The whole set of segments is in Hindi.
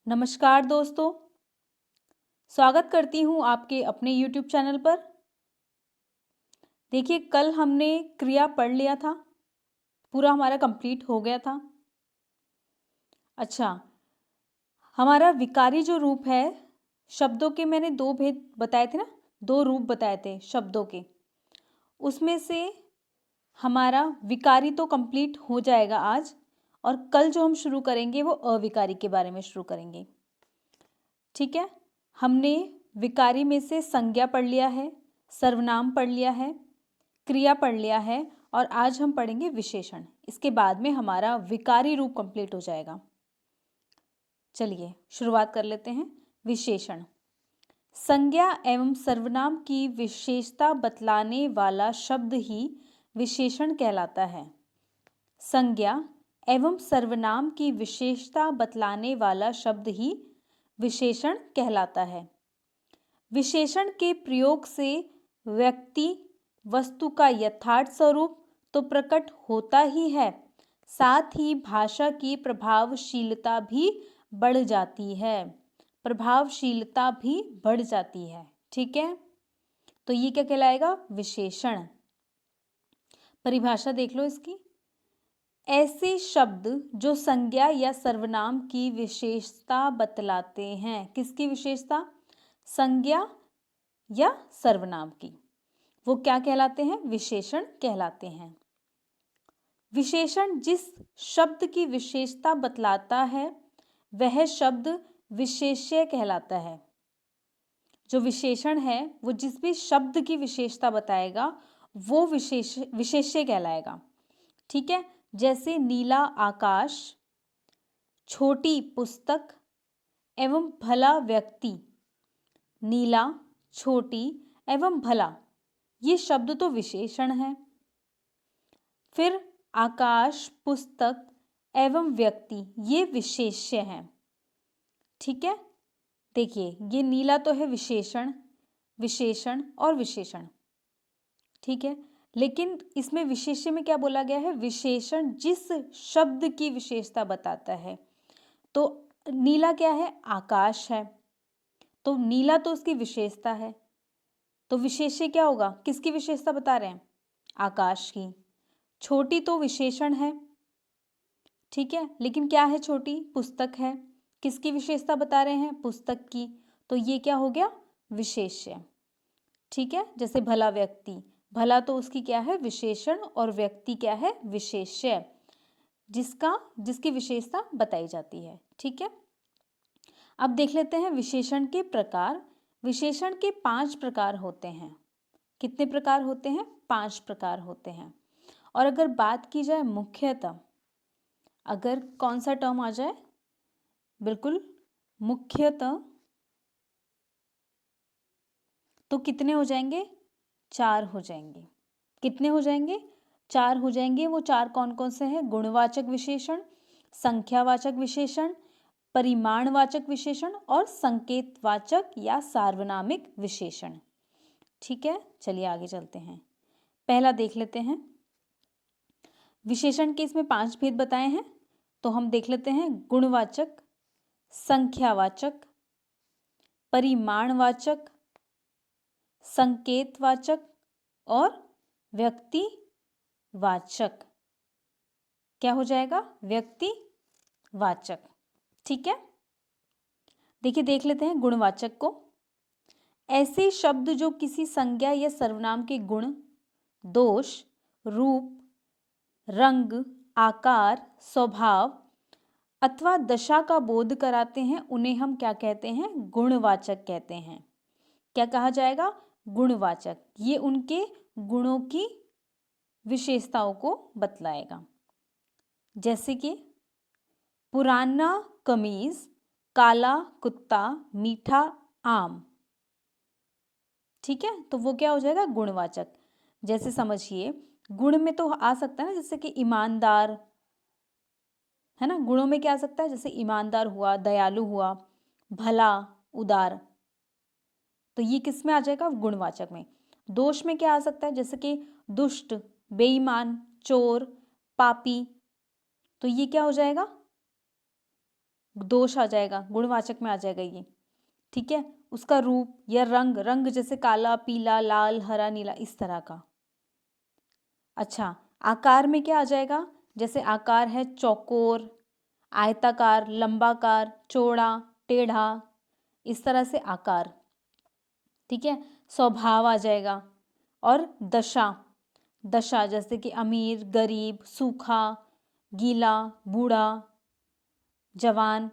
नमस्कार दोस्तों, स्वागत करती हूँ आपके अपने YouTube चैनल पर। देखिए, कल हमने क्रिया पढ़ लिया था, पूरा हमारा कंप्लीट हो गया था। अच्छा, हमारा विकारी जो रूप है, शब्दों के मैंने दो भेद बताए थे ना, दो रूप बताए थे शब्दों के। उसमें से हमारा विकारी तो कंप्लीट हो जाएगा आज, और कल जो हम शुरू करेंगे वो अविकारी के बारे में शुरू करेंगे। ठीक है, हमने विकारी में से संज्ञा पढ़ लिया है, सर्वनाम पढ़ लिया है, क्रिया पढ़ लिया है, और आज हम पढ़ेंगे विशेषण। इसके बाद में हमारा विकारी रूप कंप्लीट हो जाएगा। चलिए शुरुआत कर लेते हैं। विशेषण संज्ञा एवं सर्वनाम की विशेषता बतलाने वाला शब्द ही विशेषण कहलाता है। संज्ञा एवं सर्वनाम की विशेषता बतलाने वाला शब्द ही विशेषण कहलाता है। विशेषण के प्रयोग से व्यक्ति वस्तु का यथार्थ स्वरूप तो प्रकट होता ही है, साथ ही भाषा की प्रभावशीलता भी बढ़ जाती है। प्रभावशीलता भी बढ़ जाती है। ठीक है, तो ये क्या कहलाएगा? विशेषण। परिभाषा देख लो इसकी। ऐसे शब्द जो संज्ञा या सर्वनाम की विशेषता बतलाते हैं। किसकी विशेषता? संज्ञा या सर्वनाम की। वो क्या कहलाते हैं? विशेषण कहलाते हैं। विशेषण जिस शब्द की विशेषता बतलाता है वह शब्द विशेष्य कहलाता है। जो विशेषण है वो जिस भी शब्द की विशेषता बताएगा वो विशेष्य कहलाएगा। ठीक है, जैसे नीला आकाश, छोटी पुस्तक एवं भला व्यक्ति। नीला, छोटी एवं भला, ये शब्द तो विशेषण है। फिर आकाश, पुस्तक एवं व्यक्ति, ये विशेष्य हैं। ठीक है, देखिए ये नीला तो है विशेषण, विशेषण और विशेषण। ठीक है, लेकिन इसमें विशेष्य में क्या बोला गया है? विशेषण जिस शब्द की विशेषता बताता है। तो नीला क्या है? आकाश है, तो नीला तो उसकी विशेषता है। तो विशेष्य क्या होगा? किसकी विशेषता बता रहे हैं? आकाश की। छोटी तो विशेषण है, ठीक है, लेकिन क्या है? छोटी पुस्तक है। किसकी विशेषता बता रहे हैं? पुस्तक की। तो ये क्या हो गया? विशेष्य। ठीक है, जैसे भला व्यक्ति, भला तो उसकी क्या है? विशेषण, और व्यक्ति क्या है? विशेष्य, जिसकी विशेषता बताई जाती है। ठीक है, अब देख लेते हैं विशेषण के प्रकार। विशेषण के 5 प्रकार होते हैं। कितने प्रकार होते हैं? 5 प्रकार होते हैं। और अगर बात की जाए मुख्यतः, अगर कौन सा टर्म आ जाए? बिल्कुल मुख्यतः, तो कितने हो जाएंगे? 4 हो जाएंगे। कितने हो जाएंगे? 4 हो जाएंगे। वो 4 कौन कौन से हैं? गुणवाचक विशेषण, संख्यावाचक विशेषण, परिमाणवाचक विशेषण और संकेतवाचक या सार्वनामिक विशेषण। ठीक है, चलिए आगे चलते हैं। पहला देख लेते हैं। विशेषण के इसमें 5 भेद बताए हैं, तो हम देख लेते हैं। गुणवाचक, संख्यावाचक, परिमाणवाचक, संकेतवाचक और व्यक्तिवाचक। क्या हो जाएगा? व्यक्तिवाचक। ठीक है, देखिए देख लेते हैं गुणवाचक को। ऐसे शब्द जो किसी संज्ञा या सर्वनाम के गुण, दोष, रूप, रंग, आकार, स्वभाव अथवा दशा का बोध कराते हैं, उन्हें हम क्या कहते हैं? गुणवाचक कहते हैं। क्या कहा जाएगा? गुणवाचक। ये उनके गुणों की विशेषताओं को बतलाएगा। जैसे कि पुराना कमीज, काला कुत्ता, मीठा आम। ठीक है, तो वो क्या हो जाएगा? गुणवाचक। जैसे समझिए, गुण में तो आ सकता है ना, जैसे कि ईमानदार, है ना? गुणों में क्या आ सकता है? जैसे ईमानदार हुआ, दयालु हुआ, भला, उदार। तो ये किस में आ जाएगा? गुणवाचक में। दोष में क्या आ सकता है? जैसे कि दुष्ट, बेईमान, चोर, पापी। तो ये क्या हो जाएगा? दोष आ जाएगा, गुणवाचक में आ जाएगा ये। ठीक है, उसका रूप या रंग, रंग जैसे काला, पीला, लाल, हरा, नीला, इस तरह का। अच्छा, आकार में क्या आ जाएगा, जैसे आकार है चौकोर, आयताकार, लंबाकार, चौड़ा, टेढ़ा, इस तरह से आकार। ठीक है, स्वभाव आ जाएगा। और दशा, दशा जैसे कि अमीर, गरीब, सूखा, गीला, बूढ़ा, जवान।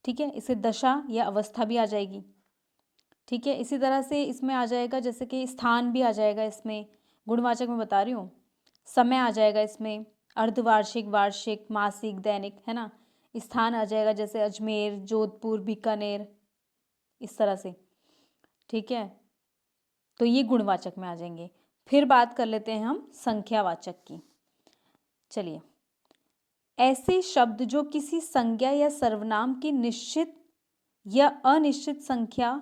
ठीक है, इसे दशा या अवस्था भी आ जाएगी। ठीक है, इसी तरह से इसमें आ जाएगा जैसे कि स्थान भी आ जाएगा, इसमें गुणवाचक में बता रही हूँ। समय आ जाएगा इसमें, अर्धवार्षिक, वार्षिक, मासिक, दैनिक, है ना। स्थान आ जाएगा जैसे अजमेर, जोधपुर, बीकानेर, इस तरह से। ठीक है, तो ये गुणवाचक में आ जाएंगे। फिर बात कर लेते हैं हम संख्यावाचक की। चलिए, ऐसे शब्द जो किसी संज्ञा या सर्वनाम की निश्चित या अनिश्चित संख्या,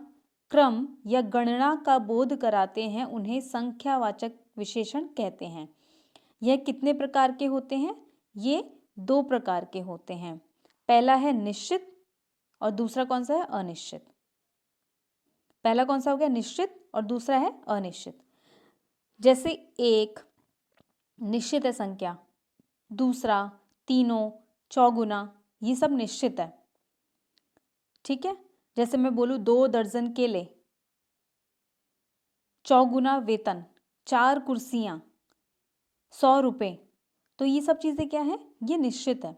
क्रम या गणना का बोध कराते हैं, उन्हें संख्यावाचक विशेषण कहते हैं। यह कितने प्रकार के होते हैं? ये 2 प्रकार के होते हैं। पहला है निश्चित और दूसरा कौन सा है? अनिश्चित। पहला कौन सा हो गया? निश्चित, और दूसरा है अनिश्चित। जैसे 1 निश्चित है संख्या, दूसरा, तीनों, चौगुना, ये सब निश्चित है। ठीक है, जैसे मैं बोलूँ 2 दर्जन केले, चौगुना वेतन, 4 कुर्सियाँ, 100 रुपये, तो ये सब चीज़ें क्या है? ये निश्चित है।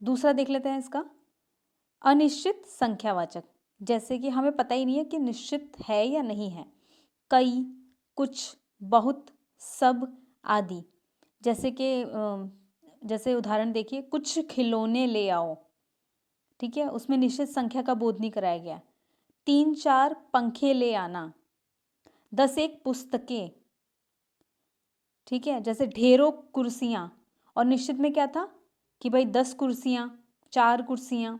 दूसरा देख लेते हैं इसका, अनिश्चित संख्यावाचक। जैसे कि हमें पता ही नहीं है कि निश्चित है या नहीं है। कई, कुछ, बहुत, सब आदि। जैसे कि जैसे उदाहरण देखिए, कुछ खिलौने ले आओ। ठीक है, उसमें निश्चित संख्या का बोध नहीं कराया गया। 3-4 पंखे ले आना, 10-1 पुस्तकें। ठीक है, जैसे ढेरों कुर्सियाँ, और निश्चित में क्या था कि भाई 10 कुर्सियाँ, 4 कुर्सियाँ,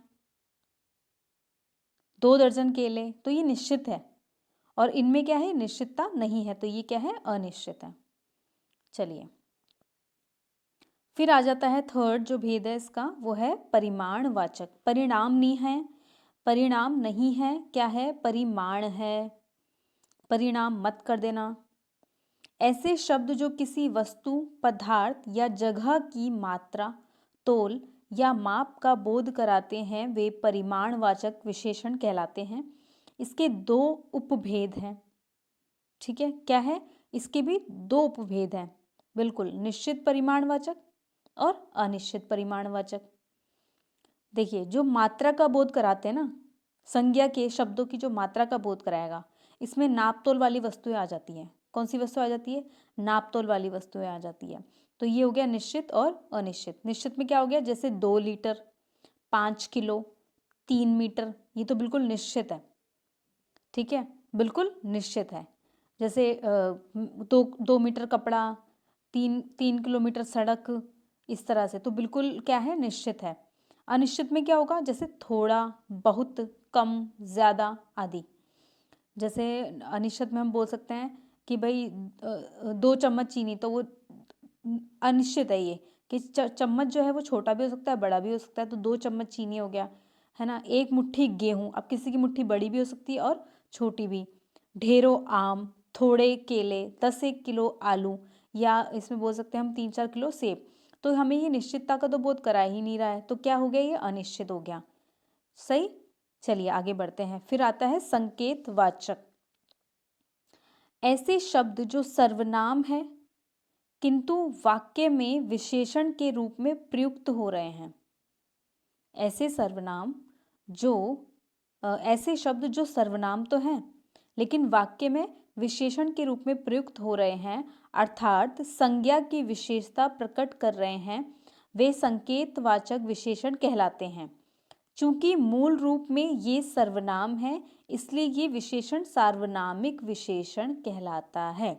2 दर्जन केले, तो ये निश्चित है। और इनमें क्या है? निश्चितता नहीं है, तो ये क्या है? अनिश्चित है। चलिए, फिर आ जाता है थर्ड जो भेद है इसका, वो है परिमाणवाचक। परिणाम नहीं है, परिणाम नहीं है, क्या है? परिमाण है। परिणाम मत कर देना। ऐसे शब्द जो किसी वस्तु, पदार्थ या जगह की मात्रा, तोल या माप का बोध कराते हैं, वे परिमाणवाचक विशेषण कहलाते हैं। इसके 2 उपभेद हैं। ठीक है, क्या है? इसके भी 2 उपभेद हैं, बिल्कुल, निश्चित परिमाणवाचक और अनिश्चित परिमाणवाचक। देखिए, जो मात्रा का बोध कराते हैं ना, संज्ञा के शब्दों की जो मात्रा का बोध कराएगा, इसमें नापतोल वाली वस्तुएं आ जाती हैं। कौन सी वस्तु आ जाती है? नापतोल वाली वस्तुएं आ जाती है। तो ये हो गया निश्चित और अनिश्चित। निश्चित में क्या हो गया? जैसे 2 लीटर, 5 किलो, 3 मीटर, ये तो बिल्कुल निश्चित है। ठीक है, बिल्कुल निश्चित है। जैसे 2 मीटर कपड़ा, 3 किलोमीटर सड़क, इस तरह से, तो बिल्कुल क्या है? निश्चित है। अनिश्चित में क्या होगा? जैसे थोड़ा, बहुत, कम, ज़्यादा आदि। जैसे अनिश्चित में हम बोल सकते हैं कि भाई 2 चम्मच चीनी, तो वो अनिश्चित है ये कि चम्मच जो है वो छोटा भी हो सकता है, बड़ा भी हो सकता है, तो 2 चम्मच चीनी हो गया, है ना। 1 मुट्ठी गेहूँ, अब किसी की मुट्ठी बड़ी भी हो सकती है और छोटी भी। ढेरों आम, थोड़े केले, 10-1 किलो आलू, या इसमें बोल सकते हैं हम 3-4 किलो सेब। तो हमें ये निश्चितता का तो बोध करा ही नहीं रहा है, तो क्या हो गया? ये अनिश्चित हो गया। सही। चलिए आगे बढ़ते हैं। फिर आता है संकेतवाचक। ऐसे शब्द जो सर्वनाम है किंतु वाक्य में विशेषण के रूप में प्रयुक्त हो रहे हैं। ऐसे सर्वनाम जो ऐसे शब्द जो सर्वनाम तो हैं लेकिन वाक्य में विशेषण के रूप में प्रयुक्त हो रहे हैं, अर्थात संज्ञा की विशेषता प्रकट कर रहे हैं, वे संकेतवाचक विशेषण कहलाते हैं। चूंकि मूल रूप में ये सर्वनाम है, इसलिए ये विशेषण सार्वनामिक विशेषण कहलाता है।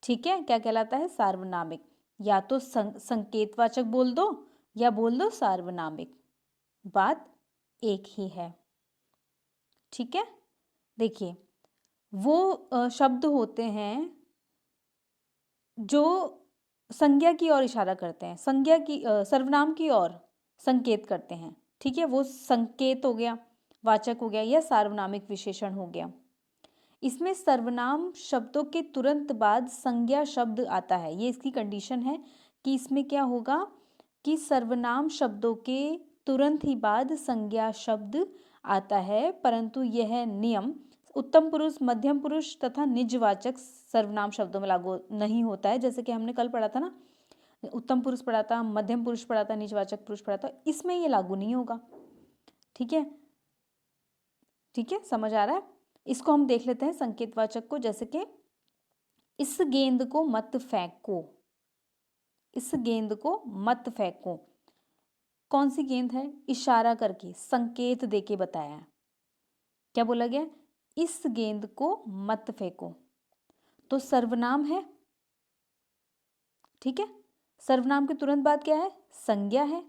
ठीक है, क्या कहलाता है? सार्वनामिक। या तो संकेतवाचक बोल दो या बोल दो सार्वनामिक, बात एक ही है। ठीक है, देखिए, वो शब्द होते हैं जो संज्ञा की ओर इशारा करते हैं, संज्ञा की सर्वनाम की ओर, संकेत करते हैं। ठीक है, वो संकेत हो गया, वाचक हो गया या सार्वनामिक विशेषण हो गया। इसमें सर्वनाम शब्दों के तुरंत बाद संज्ञा शब्द आता है। ये इसकी कंडीशन है कि इसमें क्या होगा कि सर्वनाम शब्दों के तुरंत ही बाद संज्ञा शब्द आता है, परंतु यह नियम उत्तम पुरुष, मध्यम पुरुष तथा निजवाचक सर्वनाम शब्दों में लागू नहीं होता है। जैसे कि हमने कल पढ़ा था ना, उत्तम पुरुष पढ़ा था, मध्यम पुरुष पढ़ा था, निजवाचक पुरुष पढ़ा था, इसमें ये लागू नहीं होगा। ठीक है, ठीक है, समझ आ रहा है। इसको हम देख लेते हैं संकेतवाचक को, जैसे कि इस गेंद को मत फेंको, इस गेंद को मत फेंको। कौन सी गेंद है? इशारा करके, संकेत देके बताया है। क्या बोला गया? इस गेंद को मत फेंको, तो सर्वनाम है। ठीक है, सर्वनाम के तुरंत बाद क्या है? संज्ञा है।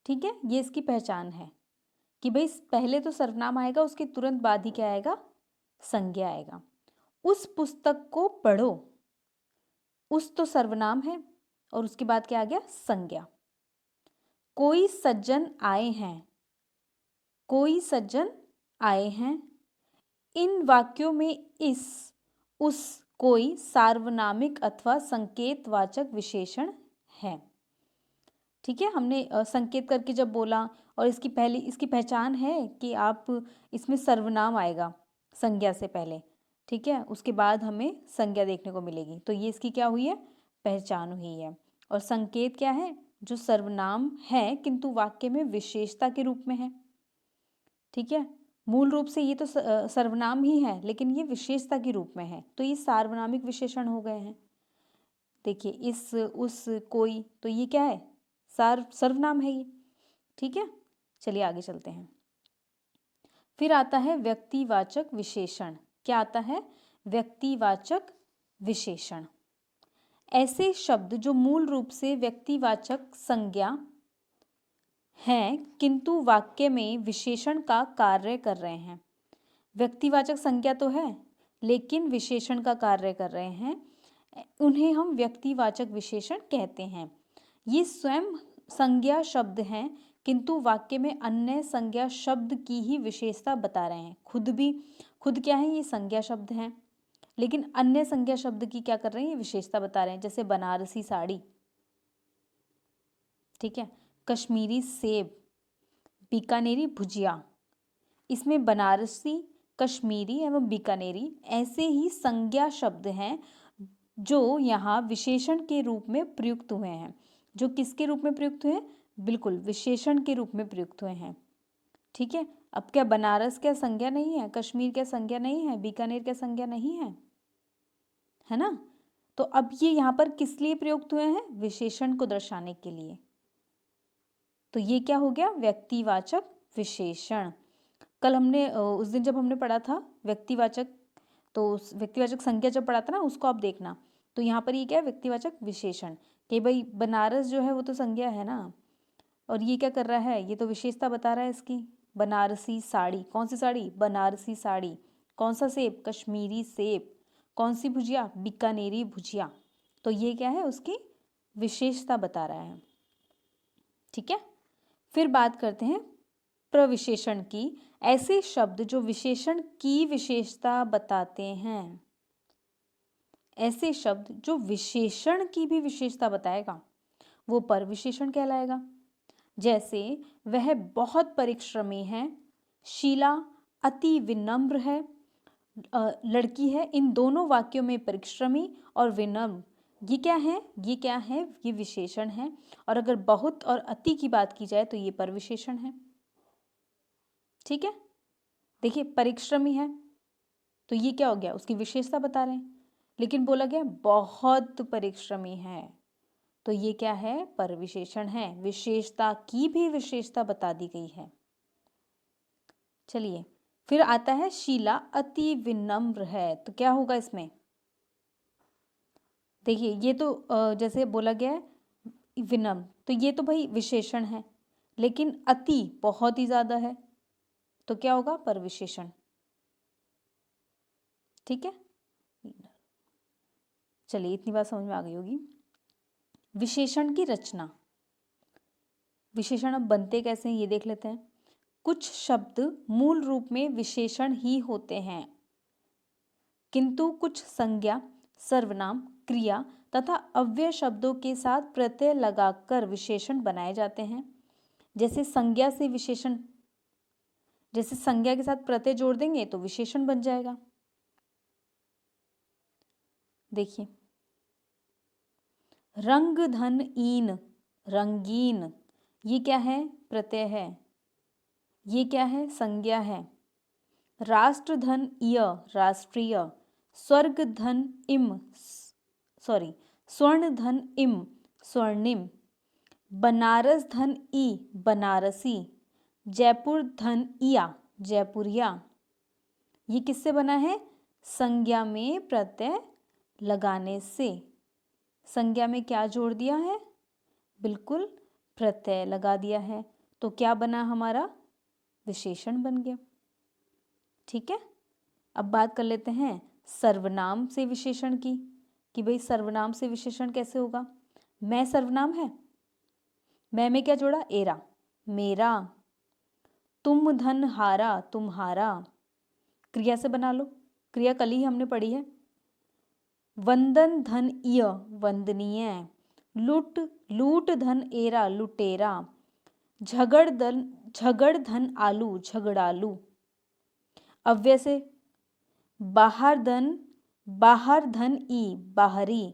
ठीक है, ये इसकी पहचान है कि भाई पहले तो सर्वनाम आएगा, उसके तुरंत बाद ही क्या आएगा? संज्ञा आएगा। उस पुस्तक को पढ़ो, उस तो सर्वनाम है और उसके बाद क्या आ गया? संज्ञा। कोई सज्जन आए हैं, कोई सज्जन आए हैं। इन वाक्यों में इस, उस, कोई सार्वनामिक अथवा संकेतवाचक विशेषण है। ठीक है, हमने संकेत करके जब बोला और इसकी पहली इसकी पहचान है कि आप इसमें सर्वनाम आएगा संज्ञा से पहले। ठीक है, उसके बाद हमें संज्ञा देखने को मिलेगी, तो ये इसकी क्या हुई है? पहचान हुई है। और संकेत क्या है? जो सर्वनाम है किंतु वाक्य में विशेषता के रूप में है। ठीक है, मूल रूप से ये तो सर्वनाम ही है, लेकिन ये विशेषता के रूप में है, तो ये सार्वनामिक विशेषण हो गए हैं। देखिए, इस, उस, कोई, तो ये क्या है? सर्वनाम है ये। ठीक है, चलिए आगे चलते हैं। फिर आता है व्यक्तिवाचक विशेषण। क्या आता है? व्यक्तिवाचक विशेषण। ऐसे शब्द जो मूल रूप से व्यक्तिवाचक संज्ञा हैं किंतु वाक्य में विशेषण का कार्य कर रहे हैं। व्यक्तिवाचक संज्ञा तो है लेकिन विशेषण का कार्य कर रहे हैं, उन्हें हम व्यक्तिवाचक विशेषण कहते हैं। ये स्वयं संज्ञा शब्द हैं किंतु वाक्य में अन्य संज्ञा शब्द की ही विशेषता बता रहे हैं। खुद क्या है? ये संज्ञा शब्द हैं, लेकिन अन्य संज्ञा शब्द की क्या कर रहे हैं? ये विशेषता बता रहे हैं। जैसे बनारसी साड़ी, ठीक है, कश्मीरी सेब, बीकानेरी भुजिया। इसमें बनारसी, कश्मीरी एवं बीकानेरी ऐसे ही संज्ञा शब्द हैं जो यहाँ विशेषण के रूप में प्रयुक्त हुए हैं। जो किसके रूप में प्रयुक्त हुए हैं? बिल्कुल विशेषण के रूप में प्रयुक्त हुए हैं। ठीक है, अब क्या बनारस क्या संज्ञा नहीं है? कश्मीर क्या संज्ञा नहीं है? बीकानेर क्या संज्ञा नहीं है ना? तो अब ये यहाँ पर किस लिए प्रयुक्त हुए हैं? विशेषण को दर्शाने के लिए। तो ये क्या हो गया? व्यक्तिवाचक विशेषण। कल हमने उस दिन जब हमने पढ़ा था व्यक्तिवाचक, तो उस व्यक्तिवाचक संज्ञा जब पढ़ा था ना, उसको आप देखना। तो यहाँ पर ये क्या है? व्यक्तिवाचक विशेषण। कि भाई बनारस जो है वो तो संज्ञा है ना, और ये क्या कर रहा है? ये तो विशेषता बता रहा है इसकी। बनारसी साड़ी, कौन सी साड़ी? बनारसी साड़ी। कौन सा सेब? कश्मीरी सेब। कौन सी भुजिया? बीकानेरी भुजिया। तो ये क्या है? उसकी विशेषता बता रहा है। ठीक है, फिर बात करते हैं प्रविशेषण की। ऐसे शब्द जो विशेषण की विशेषता बताते हैं, ऐसे शब्द जो विशेषण की भी विशेषता बताएगा वो परविशेषण कहलाएगा। जैसे वह बहुत परिश्रमी है, शीला अति विनम्र है, लड़की है। इन दोनों वाक्यों में परिश्रमी और विनम्र ये क्या है? ये क्या है? ये विशेषण है। और अगर बहुत और अति की बात की जाए तो ये परविशेषण है। ठीक है, देखिए परिश्रमी है तो ये क्या हो गया? उसकी विशेषता बता रहे हैं। लेकिन बोला गया बहुत परिश्रमी है, तो ये क्या है? परविशेषण है। विशेषता की भी विशेषता बता दी गई है। चलिए, फिर आता है शीला अति विनम्र है, तो क्या होगा इसमें? देखिए, ये तो जैसे बोला गया है विनम्र, तो ये तो भाई विशेषण है, लेकिन अति बहुत ही ज्यादा है, तो क्या होगा? परविशेषण। ठीक है, चलिए इतनी बात समझ में आ गई होगी। विशेषण की रचना। विशेषण अब बनते कैसे हैं ये देख लेते हैं। कुछ शब्द मूल रूप में विशेषण ही होते हैं, किंतु कुछ संज्ञा, सर्वनाम, क्रिया तथा अव्यय शब्दों के साथ प्रत्यय लगाकर विशेषण बनाए जाते हैं। जैसे संज्ञा से विशेषण, जैसे संज्ञा के साथ प्रत्यय जोड़ देंगे तो विशेषण बन जाएगा। देखिए, रंग धन ईन, रंगीन, ये क्या है? प्रत्यय है। ये क्या है? संज्ञा है। राष्ट्र धन इय, राष्ट्रीय। स्वर्ग धन इम, स्वर्ण धन इम, स्वर्णिम। बनारस धन ई, बनारसी। जयपुर धन इया, जयपुरिया। ये किससे बना है? संज्ञा में प्रत्यय लगाने से। संज्ञा में क्या जोड़ दिया है? बिल्कुल प्रत्यय लगा दिया है। तो क्या बना हमारा? विशेषण बन गया। ठीक है, अब बात कर लेते हैं सर्वनाम से विशेषण की, कि भाई सर्वनाम से विशेषण कैसे होगा। मैं सर्वनाम है, मैं में क्या जोड़ा? एरा, मेरा। तुम धन हारा, तुम्हारा। क्रिया से बना लो, क्रिया कल ही हमने पढ़ी है। वंदन धन इय, वंदनीय। लूट धन एरा, लुटेरा। झगड़ धन आलू, झगड़ालू। अव्यय से बाहर धन ई, बाहरी।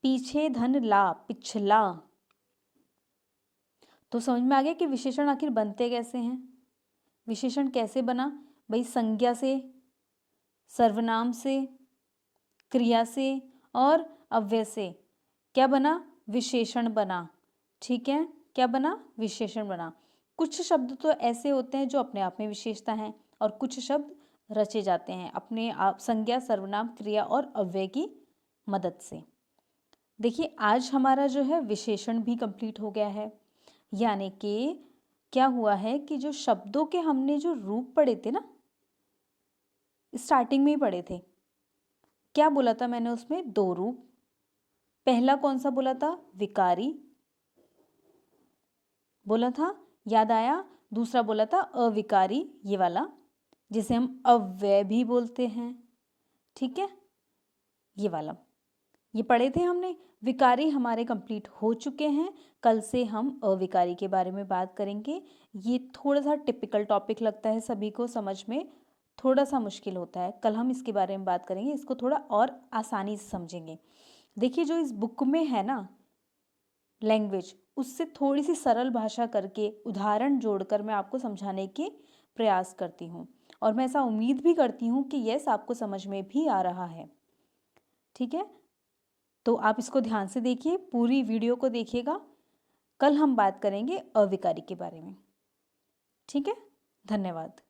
पीछे धन ला, पिछला। तो समझ में आ गया कि विशेषण आखिर बनते कैसे हैं। विशेषण कैसे बना भाई? संज्ञा से, सर्वनाम से, क्रिया से और अव्यय से क्या बना? विशेषण बना। ठीक है, क्या बना? विशेषण बना। कुछ शब्द तो ऐसे होते हैं जो अपने आप में विशेषता हैं और कुछ शब्द रचे जाते हैं अपने आप संज्ञा, सर्वनाम, क्रिया और अव्यय की मदद से। देखिए, आज हमारा जो है विशेषण भी कंप्लीट हो गया है। यानी कि क्या हुआ है कि जो शब्दों के हमने जो रूप पढ़े थे ना, स्टार्टिंग में ही पढ़े थे, क्या बोला था मैंने उसमें? 2 रूप। पहला कौन सा बोला था? विकारी बोला था, याद आया? दूसरा बोला था अविकारी, ये वाला, जिसे हम अव्यय भी बोलते हैं। ठीक है, ये वाला, ये पढ़े थे हमने। विकारी हमारे कंप्लीट हो चुके हैं। कल से हम अविकारी के बारे में बात करेंगे। ये थोड़ा सा टिपिकल टॉपिक लगता है सभी को, समझ में थोड़ा सा मुश्किल होता है। कल हम इसके बारे में बात करेंगे, इसको थोड़ा और आसानी से समझेंगे। देखिए, जो इस बुक में है ना लैंग्वेज, उससे थोड़ी सी सरल भाषा करके उदाहरण जोड़कर मैं आपको समझाने के प्रयास करती हूँ, और मैं ऐसा उम्मीद भी करती हूँ कि यस, आपको समझ में भी आ रहा है। ठीक है, तो आप इसको ध्यान से देखिए, पूरी वीडियो को देखिएगा। कल हम बात करेंगे अविकारी के बारे में। ठीक है, धन्यवाद।